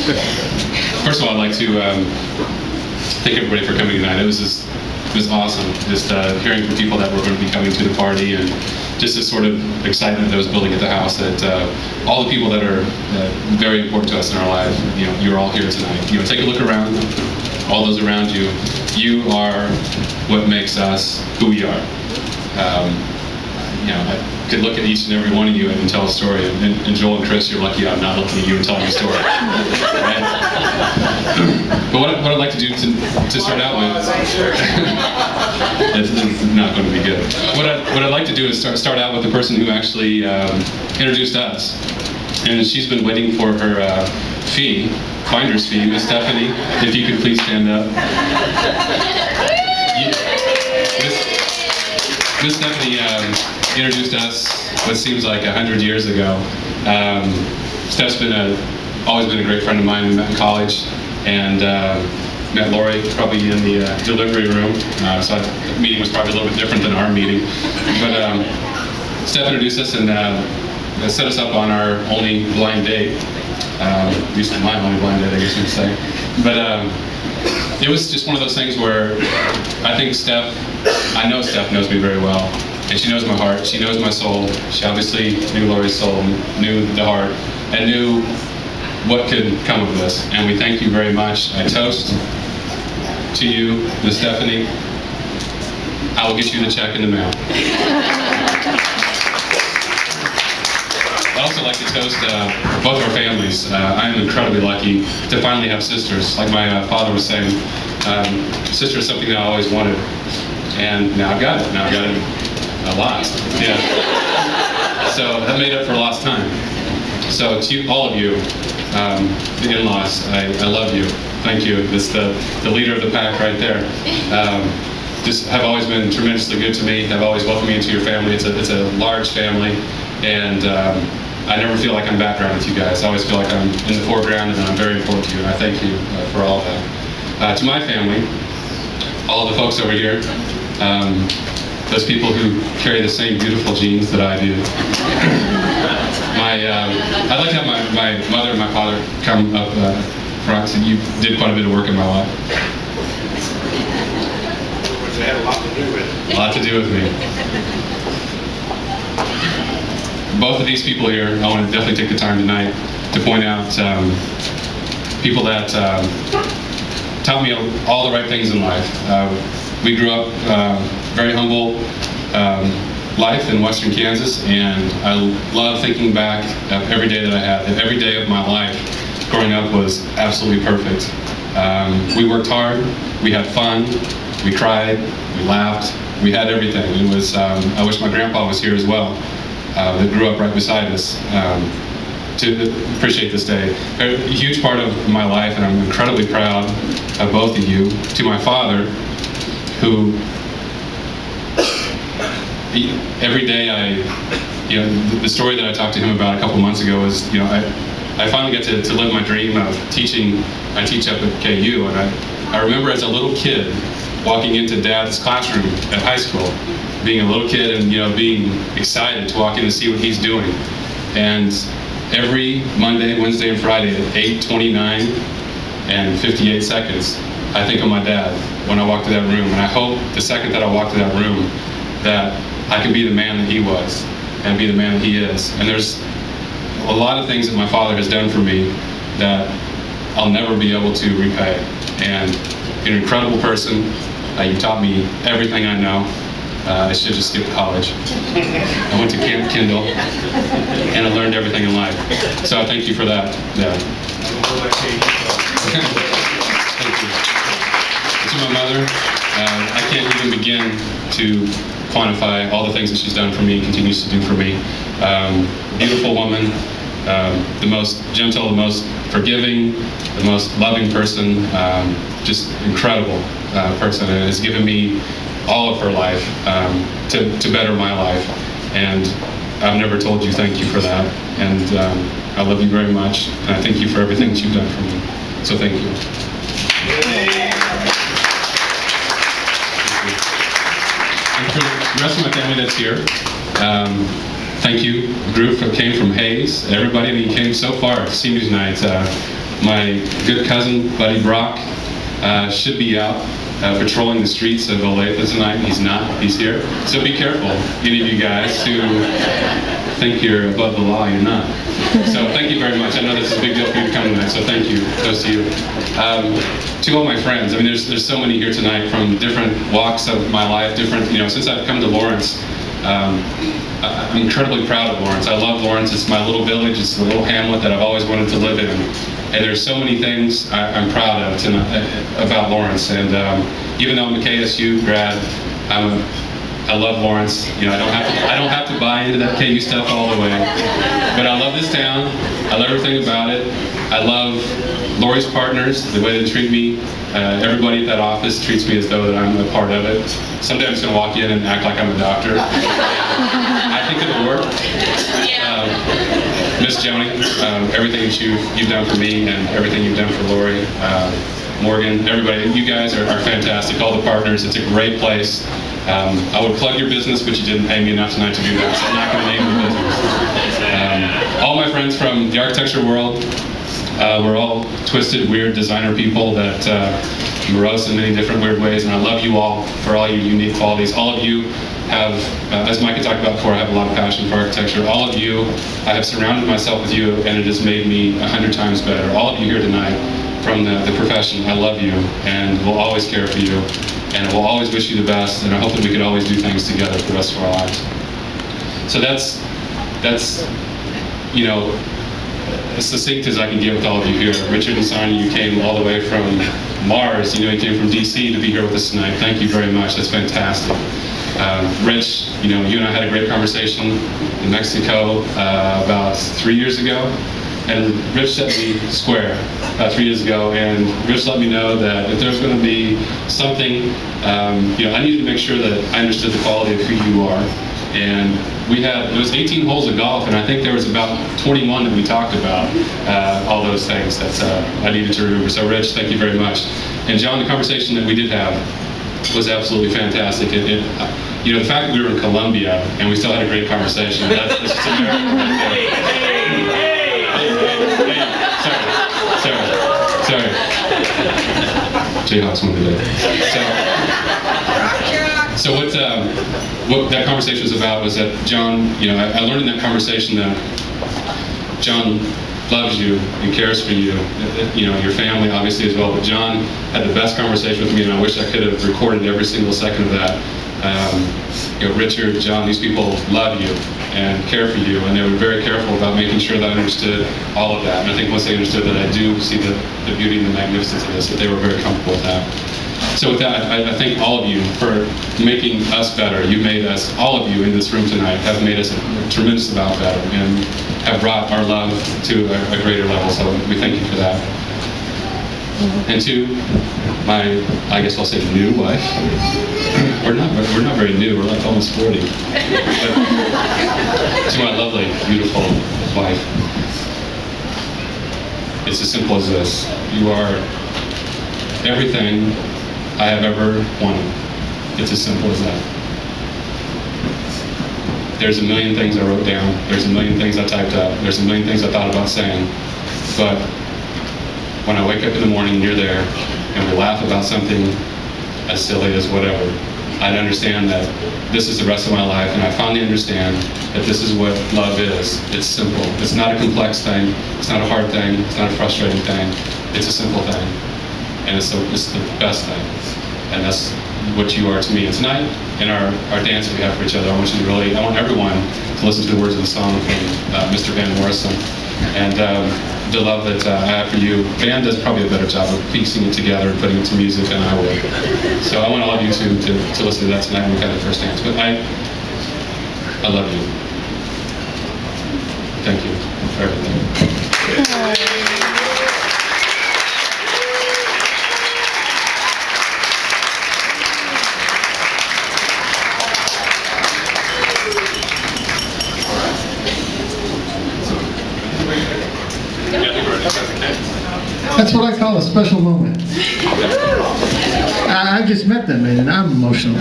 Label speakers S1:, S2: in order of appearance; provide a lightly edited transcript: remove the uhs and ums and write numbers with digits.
S1: First of all, I'd like to thank everybody for coming tonight. It was awesome, just hearing from people that were going to be coming to the party, and just this sort of excitement that was building at the house. That all the people that are very important to us in our life, you're all here tonight. Take a look around. All those around you, you are what makes us who we are. I could look at each and every one of you and tell a story. And Joel and Chris, you're lucky I'm not looking at you and telling a story. Right? But what I'd like to do to start out with, it's not going to be good. What I'd like to do is start out with the person who actually introduced us. And she's been waiting for her fee, finder's fee. Miss Stephanie, if you could please stand up. Miss Stephanie introduced us what seems like 100 years ago. Steph's always been a great friend of mine. We met in college, and met Lori probably in the delivery room. So the meeting was probably a little bit different than our meeting. But Steph introduced us and set us up on our only blind date. At least my only blind date, I guess you'd say. But it was just one of those things where I think I know Steph knows me very well. And she knows my heart, she knows my soul. She obviously knew Lori's soul, knew the heart, and knew what could come of this. And we thank you very much. I toast to you, Miss Stephanie. I will get you the check in the mail. I'd also like to toast both our families. I am incredibly lucky to finally have sisters. Like my father was saying, sister is something that I always wanted. And now I've got it. Now I've got it a lot. Yeah. So that made up for lost time. So to all of you, the in-laws, I love you. Thank you. It's the leader of the pack right there. Just have always been tremendously good to me. Have always welcomed me into your family. It's a large family, and I never feel like I'm background with you guys. I always feel like I'm in the foreground, and I'm very important to you. And I thank you for all of that. To my family, all of the folks over here, those people who carry the same beautiful genes that I do. I'd like to have my mother and my father come up front. So you did quite a bit of work in my life.
S2: Which they had a lot to do with.
S1: A lot to do with me. Both of these people here, I want to definitely take the time tonight to point out people that taught me all the right things in life. We grew up very humble life in western Kansas, and I love thinking back of every day that I had. Every day of my life growing up was absolutely perfect. We worked hard, we had fun, we cried, we laughed, we had everything. It was, I wish my grandpa was here as well, that grew up right beside us, to appreciate this day. A huge part of my life, and I'm incredibly proud of both of you. To my father, who every day the story that I talked to him about a couple months ago was, I finally got to live my dream of teaching. I teach up at KU, and I remember as a little kid walking into Dad's classroom at high school, being a little kid and being excited to walk in and see what he's doing. And every Monday, Wednesday, and Friday at 8:29 and 58 seconds, I think of my dad when I walk to that room. And I hope the second that I walk to that room that I can be the man that he was and be the man that he is. And there's a lot of things that my father has done for me that I'll never be able to repay. And you're an incredible person. You taught me everything I know. I should have just skipped college. I went to Camp Kindle, and I learned everything in life. So I thank you for that, Dad. Thank you. And to my mother, I can't even begin to quantify all the things that she's done for me and continues to do for me. Beautiful woman, the most gentle, the most forgiving, the most loving person, just incredible person, and has given me all of her life to better my life. And I've never told you thank you for that. And I love you very much, and I thank you for everything that you've done for me. So thank you. And for the rest of my family that's here, thank you. The group came from Hayes. Everybody that came so far to see me tonight. My good cousin, Buddy Brock, should be out patrolling the streets of Olathe tonight. He's not. He's here. So be careful, any of you guys who think you're above the law. You're not. So thank you very much. I know this is a big deal for you to come tonight, so thank you. Goes to you. To all my friends, I mean, there's so many here tonight from different walks of my life, different, since I've come to Lawrence, I'm incredibly proud of Lawrence. I love Lawrence. It's my little village. It's the little hamlet that I've always wanted to live in. And there's so many things I'm proud of about Lawrence. And even though I'm a KSU grad, I love Lawrence. I don't have to buy into that KU stuff all the way. But I love this town. I love everything about it. I love Lori's partners, the way they treat me. Everybody at that office treats me as though that I'm a part of it. Someday I'm just going to walk in and act like I'm a doctor. I think it'll work. Miss Joni, everything that you've done for me and everything you've done for Lori, Morgan, everybody, you guys are fantastic. All the partners, it's a great place. I would plug your business, but you didn't pay me enough tonight to do that, so I'm not going to name the business. All my friends from the architecture world, we're all twisted, weird designer people that morose in many different weird ways, and I love you all for all your unique qualities. All of you have, as Micah talked about before, I have a lot of passion for architecture. All of you, I have surrounded myself with you, and it has made me 100 times better. All of you here tonight from the profession, I love you, and will always care for you, and will always wish you the best, and I hope that we could always do things together for the rest of our lives. So that's as succinct as I can get with all of you here. Richard and Sonia, you came all the way from Mars. You came from DC to be here with us tonight. Thank you very much. That's fantastic. Rich, you and I had a great conversation in Mexico about 3 years ago, and Rich set me square about 3 years ago, and Rich let me know that if there's going to be something, I needed to make sure that I understood the quality of who you are. And it was 18 holes of golf, and I think there was about 21 that we talked about, all those things that I needed to remember. So Rich, thank you very much. And John, the conversation that we did have was absolutely fantastic. The fact that we were in Colombia and we still had a great conversation, that's just a miracle right there. Sorry. Jayhawks won today. So what that conversation was about was that John, I learned in that conversation that John loves you and cares for you, your family obviously as well, but John had the best conversation with me, and I wish I could have recorded every single second of that. Richard, John, these people love you and care for you, and they were very careful about making sure that I understood all of that. And I think once they understood that I do see the beauty and the magnificence of this, that they were very comfortable with that. So with that, I thank all of you for making us better. You made us, all of you in this room tonight, have made us a tremendous amount better and have brought our love to a greater level. So we thank you for that. And to my, I guess I'll say new wife. We're not very new. We're like almost 40. But to my lovely, beautiful wife, it's as simple as this. You are everything I have ever wanted. It's as simple as that. There's a million things I wrote down. There's a million things I typed up. There's a million things I thought about saying. But when I wake up in the morning and you're there, and we laugh about something as silly as whatever, I'd understand that this is the rest of my life, and I finally understand that this is what love is. It's simple. It's not a complex thing. It's not a hard thing. It's not a frustrating thing. It's a simple thing. And it's the best thing. And that's what you are to me. And tonight, in our dance that we have for each other, I want everyone to listen to the words of the song from Mr. Van Morrison. And the love that I have for you. Van does probably a better job of piecing it together and putting it to music than I would. So I want all of you to listen to that tonight when we have the first dance. But I love you. Thank you for everything.
S3: That's what I call a special moment. I just met them, and I'm emotional.